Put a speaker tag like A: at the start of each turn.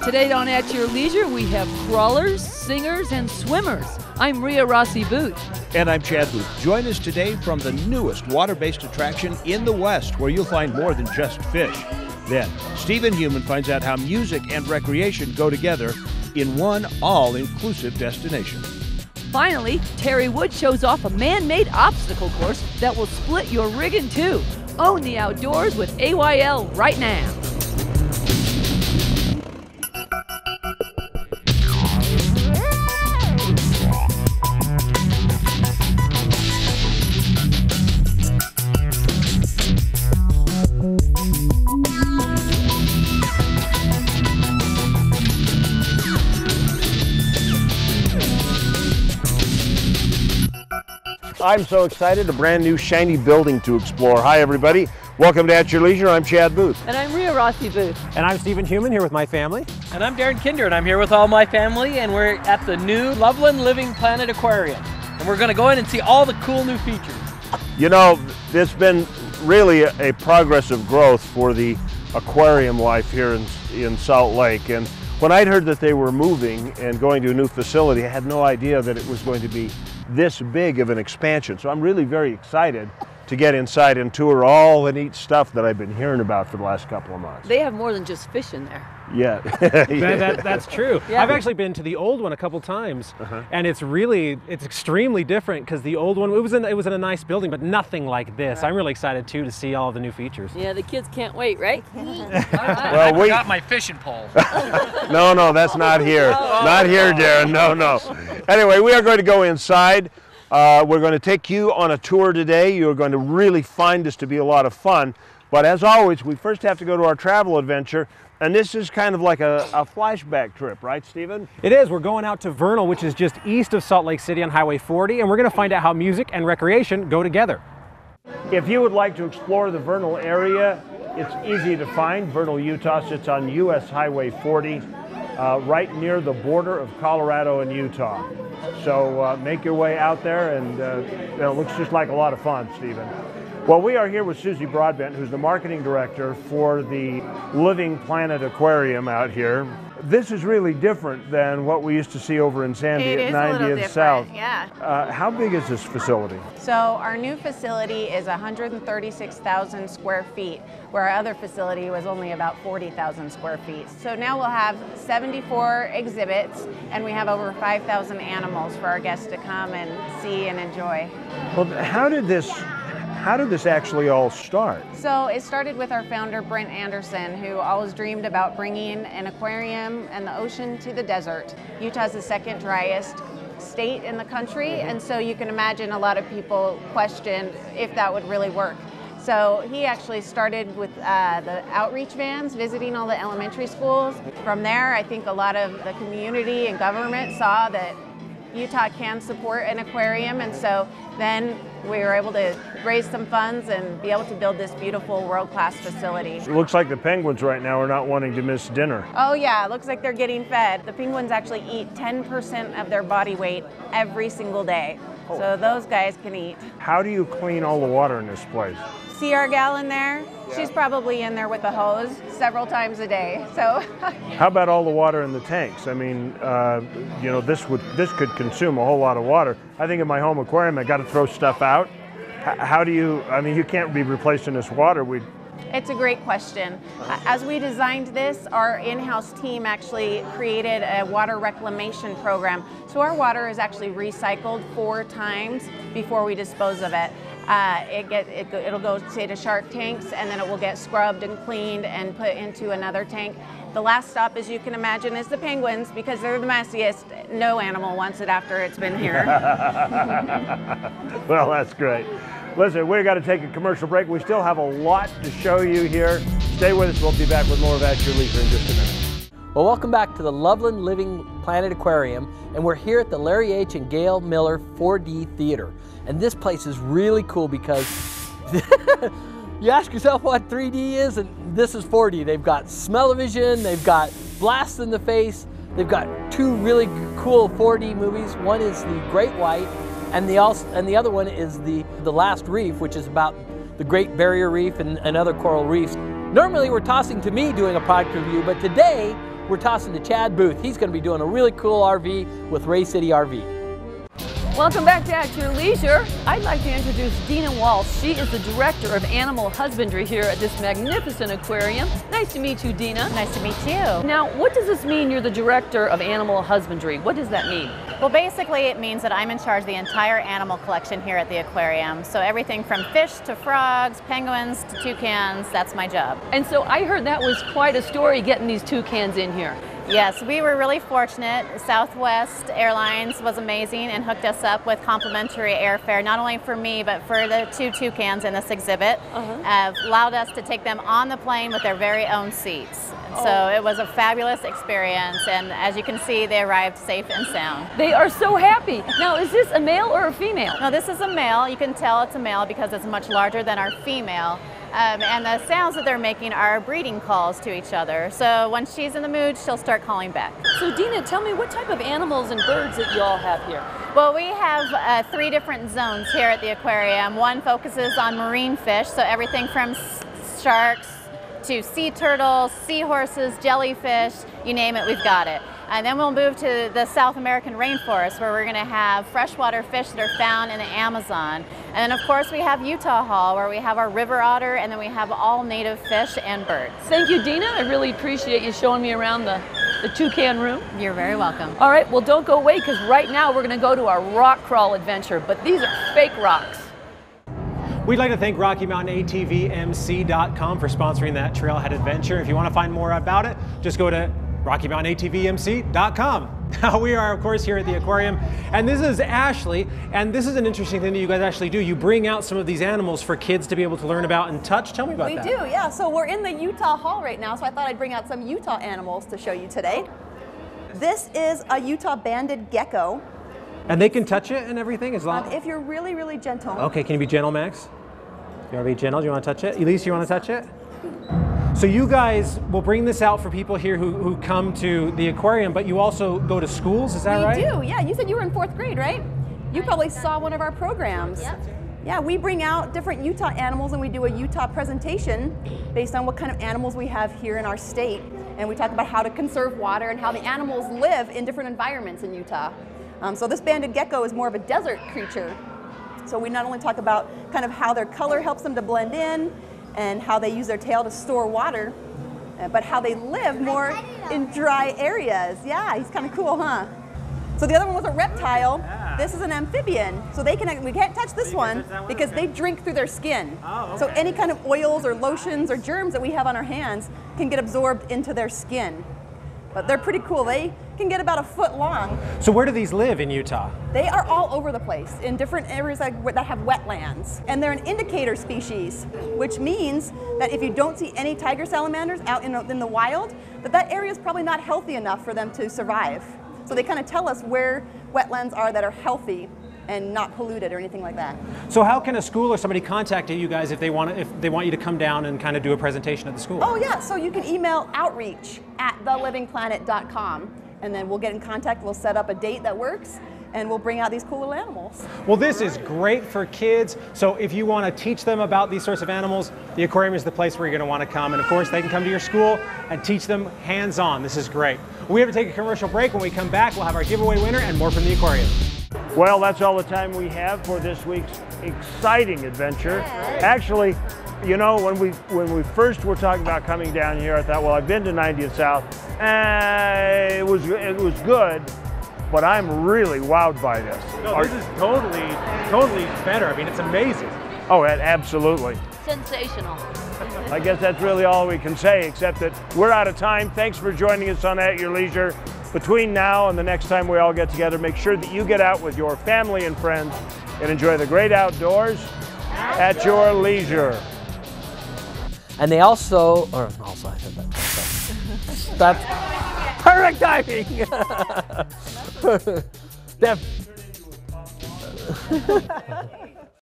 A: Today on At Your Leisure, we have crawlers, singers, and swimmers. I'm Rhea Rossi Booth.
B: And I'm Chad Booth. Join us today from the newest water-based attraction in the West, where you'll find more than just fish. Then, Stephen Human finds out how music and recreation go together in one all-inclusive destination.
A: Finally, Terry Wood shows off a man-made obstacle course that will split your rig in two. Own the outdoors with AYL right now.
B: I'm so excited, a brand new shiny building to explore. Hi everybody, welcome to At Your Leisure. I'm Chad Booth.
A: And I'm Rhea Rossi Booth.
C: And I'm Stephen Human, here with my family.
D: And I'm Darren Kinder, and I'm here with all my family, and we're at the new Loveland Living Planet Aquarium. And we're gonna go in and see all the cool new features.
B: You know, it's been really a progressive growth for the aquarium life here in Salt Lake. And when I'd heard that they were moving and going to a new facility, I had no idea that it was going to be this big of an expansion. So I'm really very excited to get inside and tour all the neat stuff that I've been hearing about for the last couple of months.
A: They have more than just fish in there.
B: Yeah.
C: That's true. Yeah. I've actually been to the old one a couple times, and it's extremely different because the old one, it was in a nice building, but nothing like this. Right. I'm really excited too to see all the new features.
A: Yeah, the kids can't wait, right?
D: All right. Well, I got my fishing pole.
B: No, that's not here. Not here, Darren. No. Anyway, we are going to go inside. We're going to take you on a tour today. You're going to really find this to be a lot of fun. But as always, we first have to go to our travel adventure. And this is kind of like a flashback trip, right, Stephen?
C: It is. We're going out to Vernal, which is just east of Salt Lake City on Highway 40, and we're going to find out how music and recreation go together.
B: If you would like to explore the Vernal area, it's easy to find. Vernal, Utah sits on US Highway 40, right near the border of Colorado and Utah. So make your way out there, and it looks just like a lot of fun, Stephen. Well, we are here with Susie Broadbent, who's the marketing director for the Living Planet Aquarium out here. This is really different than what we used to see over in Sandy at 90th South.
E: Yeah.
B: How big is this facility?
E: So our new facility is 136,000 square feet, where our other facility was only about 40,000 square feet. So now we'll have 74 exhibits, and we have over 5,000 animals for our guests to come and see and enjoy.
B: Well, how did this actually all start?
E: So it started with our founder, Brent Anderson, who always dreamed about bringing an aquarium and the ocean to the desert. Utah's the second driest state in the country, and so you can imagine a lot of people questioned if that would really work. So he actually started with the outreach vans, visiting all the elementary schools. From there, I think a lot of the community and government saw that Utah can support an aquarium, and so then we were able to raise some funds and be able to build this beautiful world-class facility.
B: It looks like the penguins right now are not wanting to miss dinner.
E: Oh yeah, it looks like they're getting fed. The penguins actually eat 10% of their body weight every single day. Oh. So those guys can eat.
B: How do you clean all the water in this place?
E: See our gal in there? Yeah. She's probably in there with a hose several times a day. So.
B: How about all the water in the tanks? I mean, you know, this could consume a whole lot of water. I think in my home aquarium, I got to throw stuff out. How do you? I mean, you can't be replacing this water.
E: It's a great question. As we designed this, our in-house team actually created a water reclamation program. So our water is actually recycled 4 times before we dispose of it. It'll go, say, to shark tanks, and then it will get scrubbed and cleaned and put into another tank. The last stop, as you can imagine, is the penguins, because they're the messiest. No animal wants it after it's been here.
B: Well, that's great. Listen, we've got to take a commercial break. We still have a lot to show you here. Stay with us. We'll be back with more of At Your Leisure in just a minute.
D: Well, welcome back to the Loveland Living Planet Aquarium, and we're here at the Larry H. and Gail Miller 4D Theater. And this place is really cool because you ask yourself what 3D is, and this is 4D. They've got smell-o-vision, they've got blast in the face, they've got 2 really cool 4D movies. One is The Great White, and the other one is the Last Reef, which is about the Great Barrier Reef and other coral reefs. Normally we're tossing to me doing a product review, but today we're tossing to Chad Booth. He's going to be doing a really cool RV with Ray City RV.
A: Welcome back to At Your Leisure. I'd like to introduce Dina Walsh. She is the Director of Animal Husbandry here at this magnificent aquarium. Nice to meet you, Dina.
F: Nice to meet you.
A: Now, what does this mean, you're the Director of Animal Husbandry? What does that mean?
F: Well, basically it means that I'm in charge of the entire animal collection here at the aquarium. So everything from fish to frogs, penguins to toucans, that's my job.
A: And so I heard that was quite a story getting these toucans in here.
F: Yes, we were really fortunate. Southwest Airlines was amazing and hooked us up with complimentary airfare, not only for me, but for the 2 toucans in this exhibit. Allowed us to take them on the plane with their very own seats. So it was a fabulous experience, and as you can see, they arrived safe and sound.
A: They are so happy. Now, is this a male or a female?
F: No, this is a male. You can tell it's a male because it's much larger than our female. And the sounds that they're making are breeding calls to each other. So when she's in the mood, she'll start calling back.
A: So Dina, tell me what type of animals and birds that you all have here?
F: Well, we have 3 different zones here at the aquarium. One focuses on marine fish, so everything from sharks to sea turtles, seahorses, jellyfish, you name it, we've got it. And then we'll move to the South American rainforest, where we're going to have freshwater fish that are found in the Amazon. And then of course we have Utah Hall, where we have our river otter, and then we have all native fish and birds.
A: Thank you, Dina. I really appreciate you showing me around the toucan room.
F: You're very welcome.
A: All right, well, don't go away, because right now we're going to go to our rock crawl adventure, but these are fake rocks.
C: We'd like to thank RockyMountainATVMC.com for sponsoring that trailhead adventure. If you want to find more about it, just go to RockyMountainATVMC.com. Now, we are, of course, here at the aquarium, and this is Ashley, and this is an interesting thing that you guys actually do. You bring out some of these animals for kids to be able to learn about and touch. Tell me about that.
G: We do, yeah. So we're in the Utah Hall right now, so I thought I'd bring out some Utah animals to show you today. This is a Utah banded gecko.
C: And they can touch it and everything as long
G: if you're really, really gentle.
C: Okay, can you be gentle, Max? You want to be gentle? Do you want to touch it? Elise, you want to touch it? So you guys will bring this out for people here who come to the aquarium, but you also go to schools, is that right?
G: We do, yeah. You said you were in 4th grade, right? You probably saw one of our programs. Yeah, we bring out different Utah animals, and we do a Utah presentation based on what kind of animals we have here in our state. And we talk about how to conserve water and how the animals live in different environments in Utah. So this banded gecko is more of a desert creature. So we not only talk about kind of how their color helps them to blend in and how they use their tail to store water, but how they live more in dry areas. Yeah, he's kind of cool, huh? So the other one was a reptile. This is an amphibian. So we can't touch this one because they drink through their skin. So any kind of oils or lotions or germs that we have on our hands can get absorbed into their skin. But they're pretty cool. They can get about 1 foot long.
C: So where do these live in Utah?
G: They are all over the place in different areas that have wetlands. And they're an indicator species, which means that if you don't see any tiger salamanders out in the wild, that area is probably not healthy enough for them to survive. So they kind of tell us where wetlands are that are healthy and not polluted or anything like that.
C: So how can a school or somebody contact you guys if they want you to come down and kind of do a presentation at the school?
G: Oh yeah, so you can email outreach@thelivingplanet.com, and then we'll get in contact. We'll set up a date that works, and we'll bring out these cool little animals.
C: Well, this is great for kids. So if you want to teach them about these sorts of animals, the aquarium is the place where you're going to want to come. And of course, they can come to your school and teach them hands-on. This is great. We have to take a commercial break. When we come back, we'll have our giveaway winner and more from the aquarium.
B: Well, that's all the time we have for this week's exciting adventure. Actually, you know, when we first were talking about coming down here, I thought, well, I've been to 90th South. It was good, but I'm really wowed by this.
C: No, this is totally better. I mean, it's amazing.
B: Oh, absolutely.
A: Sensational.
B: I guess that's really all we can say, except that we're out of time. Thanks for joining us on At Your Leisure. Between now and the next time we all get together, make sure that you get out with your family and friends and enjoy the great outdoors at your leisure.
D: And they also I said that. That's perfect timing.